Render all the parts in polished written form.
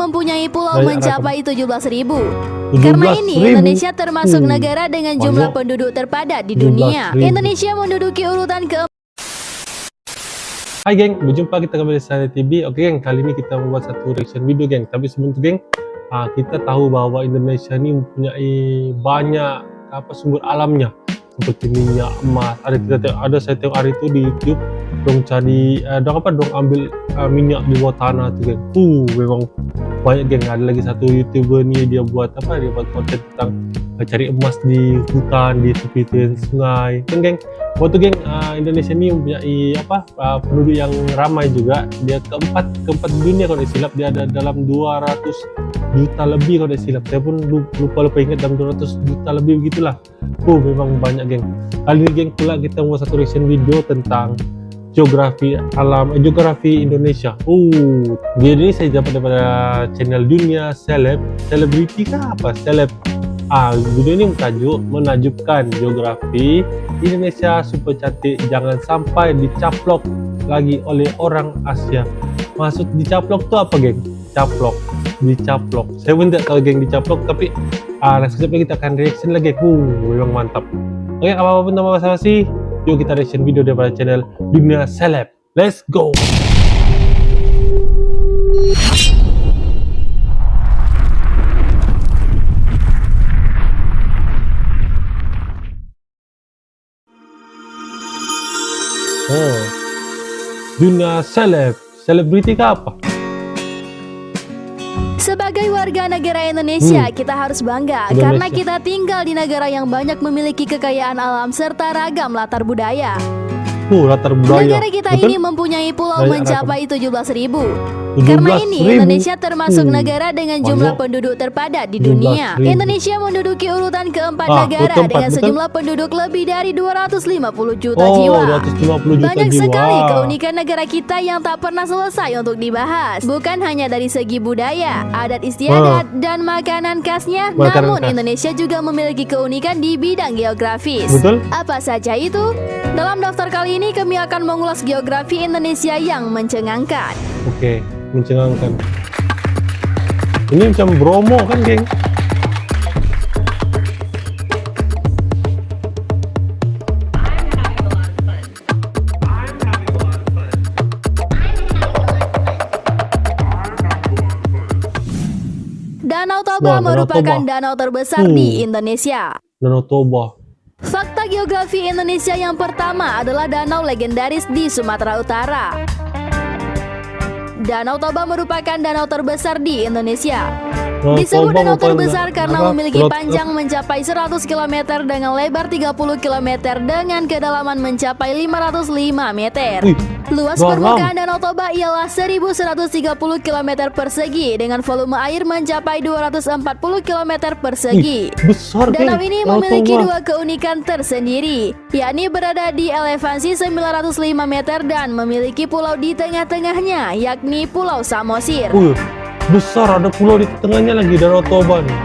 mempunyai pulau Banyak mencapai 17.000. Karena ini 17.000. Indonesia termasuk negara dengan jumlah Banyak. penduduk terpadat di dunia. 17.000. Indonesia menduduki urutan ke. Hai geng, berjumpa kita kembali di Sana TV. Oke geng, kali ini kita membuat satu reaction video geng. Tapi sebelum itu geng, kita tahu bahwa Indonesia ini mempunyai banyak sumber alamnya seperti minyak, emas. Saya tengok hari itu di YouTube dong cari dong ambil minyak di bawah tanah tuh geng. Memang banyak geng. Ada lagi satu YouTuber nih, dia buat konten tentang cari emas di hutan, di tepi sungai. Geng, waktu geng, Indonesia ini mempunyai penduduk yang ramai juga. Dia keempat di dunia kalau tidak silap. Dia ada dalam 200 juta lebih kalau tidak silap. Saya pun lupa ingat, dalam 200 juta lebih begitulah. Memang banyak geng. Kali ini geng pula kita membuat satu reaction video tentang geografi alam, geografi Indonesia. Video ini saya dapat daripada channel Dunia Selebriti kah apa? Video ini menajubkan geografi Indonesia super cantik, jangan sampai dicaplok lagi oleh orang Asia. Maksud dicaplok tuh apa geng? Dicaplok. Saya pun tidak tahu geng dicaplok, tapi sekejap lagi kita akan reaction lagi. Memang mantap. Oke, apapun nama basa-basi, yuk kita reaction video daripada channel Dunia Seleb. Let's go. Dunia Seleb. Selebriti kah apa? Sebagai warga negara Indonesia, kita harus bangga karena kita tinggal di negara yang banyak memiliki kekayaan alam serta ragam latar budaya. Latar budaya. Negara kita Betul? ini mempunyai pulau Banyak mencapai 17.000. Karena ini 17.000. Indonesia termasuk negara dengan jumlah penduduk terpadat di dunia. 17.000. Indonesia menduduki urutan keempat negara keempat, dengan betul? sejumlah penduduk lebih dari 250 juta jiwa. 250 juta Banyak jiwa. sekali keunikan negara kita yang tak pernah selesai untuk dibahas. Bukan hanya dari segi budaya, adat istiadat, dan makanan khasnya, namun Indonesia juga memiliki keunikan di bidang geografis. Betul? Apa saja itu? Dalam daftar kali ini kami akan mengulas geografi Indonesia yang mencengangkan. Oke, mencengangkan. Ini macam Bromo kan geng? Danau Toba merupakan danau terbesar di Indonesia. Danau Toba. Fakta geografi Indonesia yang pertama adalah danau legendaris di Sumatera Utara. Danau Toba merupakan danau terbesar di Indonesia. Disebut danau terbesar karena memiliki panjang mencapai 100 km dengan lebar 30 km dengan kedalaman mencapai 505 meter. Luas permukaan Danau Toba ialah 1.130 km persegi dengan volume air mencapai 240 km persegi. Danau ini memiliki dua keunikan tersendiri, yakni berada di elevasi 905 meter dan memiliki pulau di tengah-tengahnya, yakni Pulau Samosir. Besar, ada pulau di tengahnya lagi, Danau Toba nih.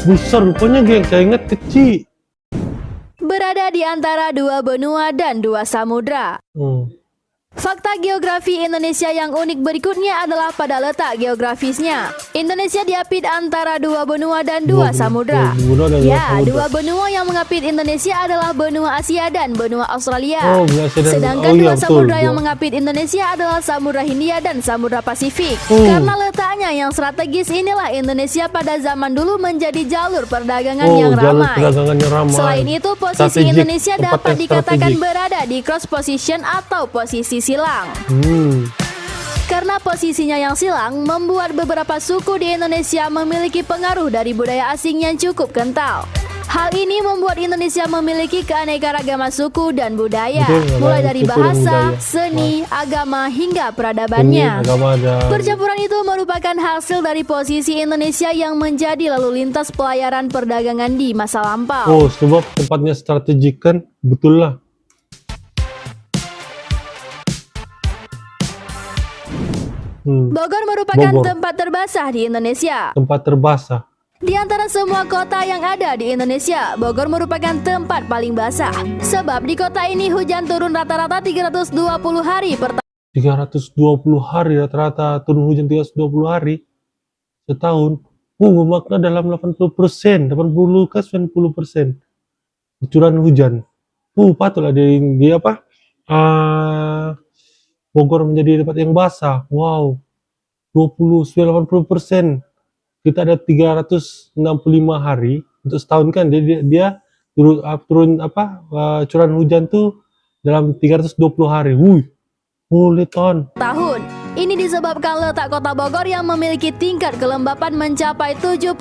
Besar rupanya geng, saya ingat kecil. Berada di antara dua benua dan dua samudra. Fakta geografi Indonesia yang unik berikutnya adalah pada letak geografisnya. Indonesia diapit antara dua benua dan dua samudra. Dua benua yang mengapit Indonesia adalah benua Asia dan benua Australia. Sedangkan dua samudra yang mengapit Indonesia adalah Samudra Hindia dan Samudra Pasifik. Karena letaknya yang strategis inilah Indonesia pada zaman dulu menjadi jalur perdagangan yang ramai. Selain itu, posisi Indonesia dapat dikatakan berada di cross position atau posisi silang. Karena posisinya yang silang, membuat beberapa suku di Indonesia memiliki pengaruh dari budaya asing yang cukup kental. Hal ini membuat Indonesia memiliki keanekaragaman suku dan budaya, mulai dari bahasa, seni, agama, hingga peradabannya. Percampuran itu merupakan hasil dari posisi Indonesia yang menjadi lalu lintas pelayaran perdagangan di masa lampau. Sebab tempatnya strategik kan, betul lah. Bogor merupakan tempat terbasah di Indonesia. Tempat terbasah. Di antara semua kota yang ada di Indonesia, Bogor merupakan tempat paling basah. Sebab di kota ini hujan turun rata-rata 320 hari per 320 hari rata-rata turun hujan 320 hari setahun. Bermakna dalam 80%, 80 ke 90% curahan hujan. Patutlah dia apa? Bogor menjadi tempat yang basah. Wow. 80% kita ada 365 hari untuk setahun kan, dia turun curahan hujan tuh dalam 320 hari. Boleh ton. tahun. Ini disebabkan letak kota Bogor yang memiliki tingkat kelembapan mencapai 70%.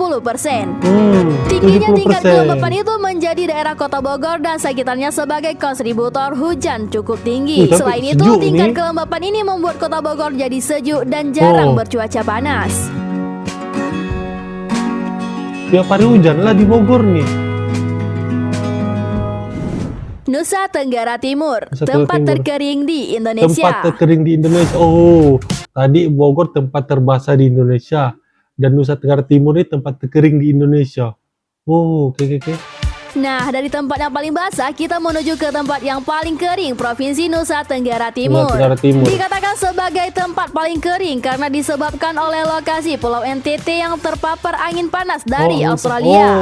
Tingginya 70%. tingkat kelembapan itu menjadi daerah kota Bogor dan sekitarnya sebagai kontributor hujan cukup tinggi. Tapi Selain itu, sejuk tingkat nih. kelembapan ini membuat kota Bogor jadi sejuk dan jarang bercuaca panas. Tiap hari hujan lah di Bogor nih. Nusa Tenggara Timur, Nusa Tenggara tempat Timur. terkering di Indonesia. Tempat terkering di Indonesia. Oh, tadi Bogor tempat terbasah di Indonesia dan Nusa Tenggara Timur ini tempat terkering di Indonesia. Oh, oke. Nah, dari tempat yang paling basah, kita menuju ke tempat yang paling kering, Provinsi Nusa Tenggara Timur. Nusa Tenggara Timur. Dikatakan sebagai tempat paling kering karena disebabkan oleh lokasi Pulau NTT yang terpapar angin panas dari Australia.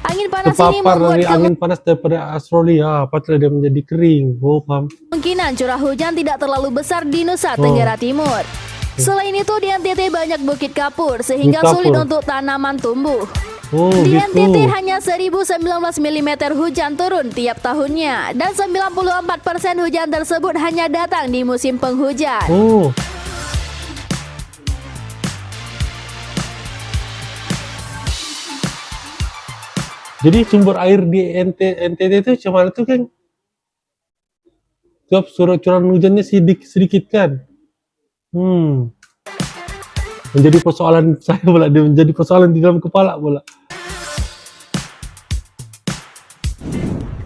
Angin panas ini Terpapar membuat dari angin panas daripada Australia, patutlah dia menjadi kering. Paham. kemungkinan curah hujan tidak terlalu besar di Nusa Tenggara Timur. Selain itu, di NTT banyak bukit kapur sehingga Bukit sulit kapur. untuk tanaman tumbuh. Gitu. Di NTT hanya 1019 mm hujan turun tiap tahunnya dan 94% hujan tersebut hanya datang di musim penghujan. Jadi sumber air di NTT itu macam mana tuh, Kang? Tiap curahan hujannya sedikit kan? Menjadi persoalan saya pula, dia menjadi persoalan di dalam kepala pula.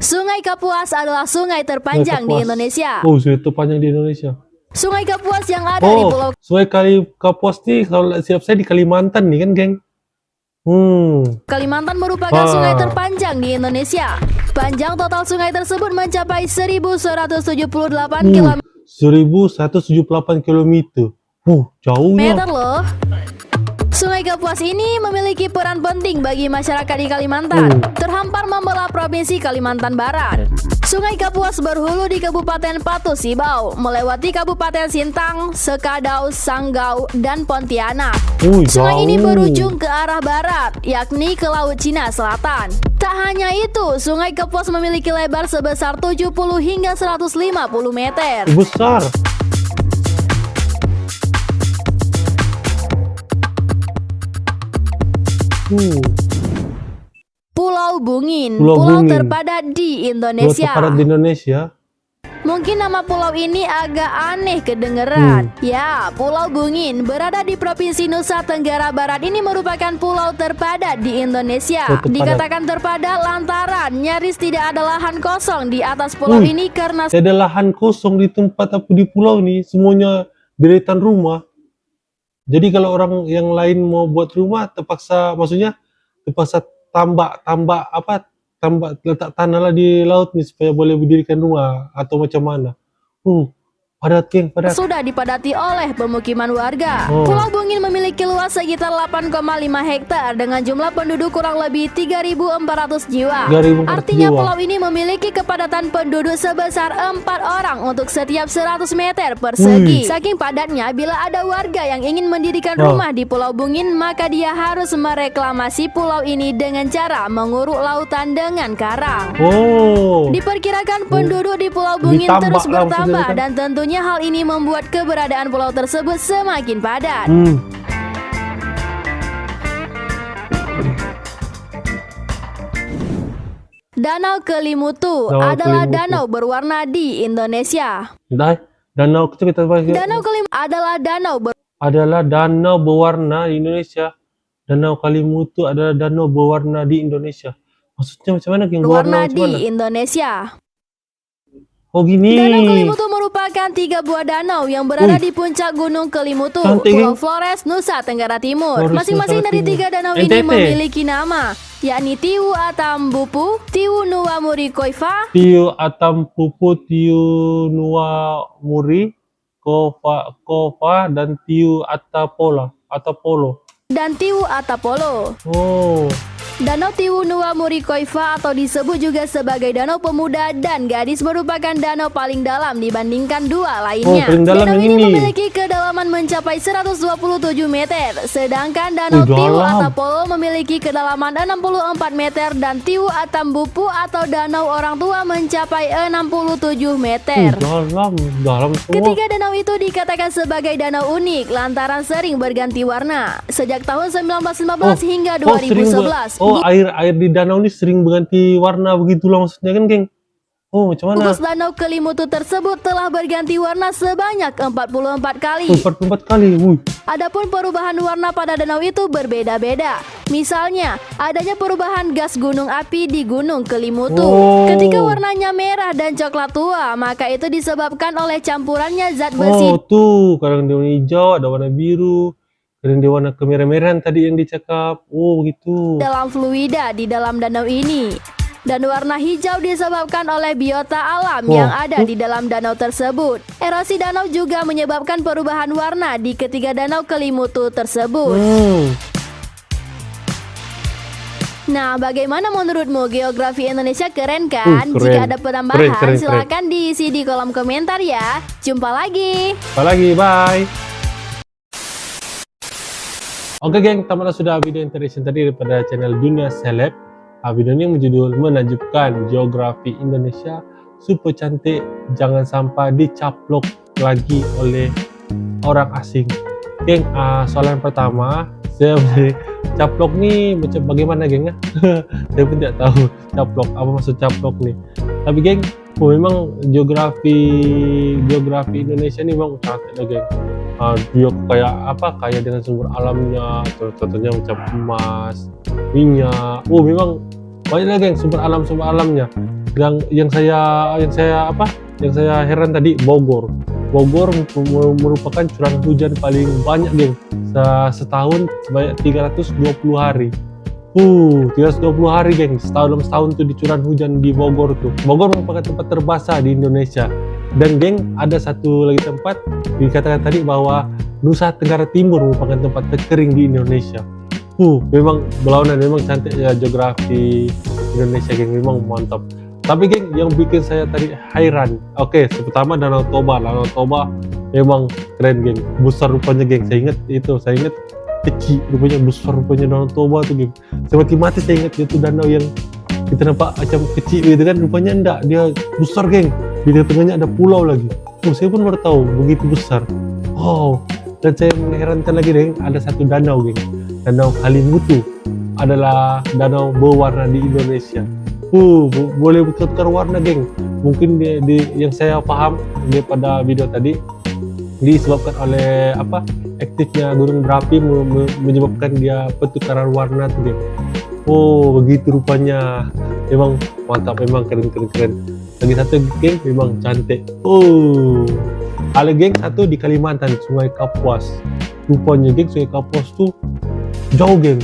Sungai Kapuas adalah sungai terpanjang di Indonesia. Sungai terpanjang di Indonesia. Sungai Kapuas yang ada di Pulau Sungai Kapuas nih, kalau siap saya di Kalimantan nih kan, geng. Kalimantan merupakan sungai terpanjang di Indonesia. Panjang total sungai tersebut mencapai 1178 km. 1178 km. Jauhnya. Loh. Sungai Kapuas ini memiliki peran penting bagi masyarakat di Kalimantan. Terhampar membelah Provinsi Kalimantan Barat. Sungai Kapuas berhulu di Kabupaten Patu Sibau, melewati Kabupaten Sintang, Sekadau, Sanggau, dan Pontianak. Sungai ini berujung ke arah barat, yakni ke Laut Cina Selatan. Tak hanya itu, Sungai Kapuas memiliki lebar sebesar 70 hingga 150 meter. Besar. Pulau Bungin, Pulau pulau Bungin. terpadat di Indonesia. Pulau terpadat di Indonesia. Mungkin nama pulau ini agak aneh kedengeran. Ya, Pulau Bungin berada di Provinsi Nusa Tenggara Barat ini merupakan pulau terpadat di Indonesia. Dikatakan terpadat lantaran nyaris tidak ada lahan kosong di atas pulau ini karena ada lahan kosong di tempat di pulau ini, semuanya deretan rumah. Jadi kalau orang yang lain mau buat rumah terpaksa tambak letak tanah lah di laut nih supaya boleh berdirikan rumah atau macam mana. Padat, geng, padat. sudah dipadati oleh pemukiman warga. Pulau Bungin memiliki luas sekitar 8,5 hektar dengan jumlah penduduk kurang lebih 3.400 jiwa. 3.400 Artinya jiwa. pulau ini memiliki kepadatan penduduk sebesar 4 orang untuk setiap 100 meter persegi. Saking padatnya, bila ada warga yang ingin mendirikan rumah di Pulau Bungin, maka dia harus mereklamasi pulau ini dengan cara menguruk lautan dengan karang. Diperkirakan penduduk di Pulau Bungin Ditambah terus lah bertambah maksudnya kan. dan tentunya hal ini membuat keberadaan pulau tersebut semakin padat. Danau Kelimutu adalah danau berwarna di Indonesia. Danau kita Danau Kelimutu adalah danau berwarna di Indonesia. Danau Kelimutu adalah danau berwarna di Indonesia. Maksudnya macam mana, geng? berwarna Macam di mana? Indonesia. Oh gini. Danau Kelimutu merupakan 3 buah danau yang berada di puncak Gunung Kelimutu, Cantik, Pulau Flores, Nusa Tenggara Timur. Flores, Masing-masing Nusa dari Tenggara 3 danau Timur. ini NTT. memiliki nama, yakni Tiu Atambupu, Tiu Nuwamuri Koifa, Tiu Atampupu, Tiu Nuwamuri Koifa, dan Tiu Atapolo. dan Tiu Atapolo. Oh. Danau Tiu Nuwamuri Koifa atau disebut juga sebagai Danau Pemuda dan Gadis merupakan danau paling dalam dibandingkan 2 lainnya. paling dalam Danau yang ini ini. memiliki kedalaman mencapai 127 meter, sedangkan Danau Tiu dalam. Atapolo memiliki kedalaman 64 meter dan Tiu Atambupu atau Danau Orang Tua mencapai 67 meter. Dalam semua. Ketiga danau itu dikatakan sebagai danau unik lantaran sering berganti warna. Sejak tahun 1915 hingga 2011. Air di danau ini sering berganti warna begitulah maksudnya kan, geng? Oh, macam mana? Gugus Danau Kelimutu tersebut telah berganti warna sebanyak 44 kali. 44 kali. Adapun perubahan warna pada danau itu berbeda-beda. Misalnya, adanya perubahan gas gunung api di Gunung Kelimutu. Oh. Ketika warnanya merah dan coklat tua, maka itu disebabkan oleh campurannya zat besi. Oh, tuh, kadang dia warna hijau, ada warna biru, kadang dia warna kemerah-merahan tadi yang dicakap. Oh, gitu. Dalam fluida di dalam danau ini. Dan warna hijau disebabkan oleh biota alam yang ada di dalam danau tersebut. Erosi danau juga menyebabkan perubahan warna di ketiga danau Kelimutu tersebut. Nah, bagaimana menurutmu geografi Indonesia keren kan? Keren. Jika ada penambahan, Keren. silakan diisi di kolom komentar ya. Jumpa lagi. Bye. Oke, geng, tamatlah sudah video interaction tadi daripada channel Dunia Seleb. Video ini berjudul menakjubkan geografi Indonesia super cantik, jangan sampai dicaplok lagi oleh orang asing. Geng, soalan pertama, saya boleh caplok nih macam bagaimana, geng? Saya pun tidak tahu caplok apa maksud caplok nih. Tapi geng, memang geografi Indonesia ini memang cantik lah, geng. Dia kaya dengan sumber alamnya, contohnya macam emas, minyak. Memang banyak lah, geng, sumber alamnya. Yang saya heran tadi, Bogor merupakan curah hujan paling banyak, geng, setahun sebanyak 320 hari. 320 hari, geng, dalam setahun tuh dicurah hujan di Bogor tuh. Bogor merupakan tempat terbasah di Indonesia. Dan, geng, ada satu lagi tempat dikatakan tadi bahwa Nusa Tenggara Timur merupakan tempat terkering di Indonesia. Memang berlawanan, memang cantik ya geografi Indonesia, geng, memang mantap. Tapi, geng, yang bikin saya tadi heran, pertama Danau Toba memang keren, geng, besar rupanya, geng. Saya ingat kecil rupanya, besar rupanya Danau Toba tuh, geng. Saya mati saya ingat itu danau yang kita nampak macam kecil gitu kan, rupanya enggak, dia besar, geng. Di tengahnya ada pulau lagi. Saya pun baru tahu begitu besar. Dan saya mengherankan lagi, geng, ada satu danau, geng. Danau Kelimutu adalah danau berwarna di Indonesia. Boleh bertukar warna, geng. Mungkin yang saya paham daripada video tadi disebabkan oleh aktifnya gunung berapi menyebabkan dia pertukaran warna tuh, geng. Begitu rupanya. Memang mantap, memang keren. Lagi satu, geng, memang cantik. Ada, geng, satu di Kalimantan, Sungai Kapuas. Rupanya, geng, Sungai Kapuas tuh jauh, geng.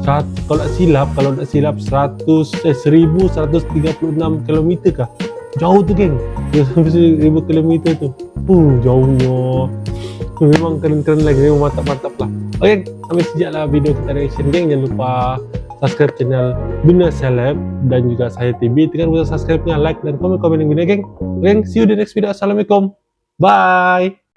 Kalau tidak silap 1136 km kah? Jauh tuh, geng. 1000 km tuh. Jauhnya. Memang keren lagi, memang mantap lah. Oke, sampai sejak lah video kita reaction, geng. Jangan lupa subscribe channel Dunia Seleb dan juga Saya TV. Tekan button subscribe-nya, like dan komen yang gini, geng. See you di next video. Assalamualaikum. Bye.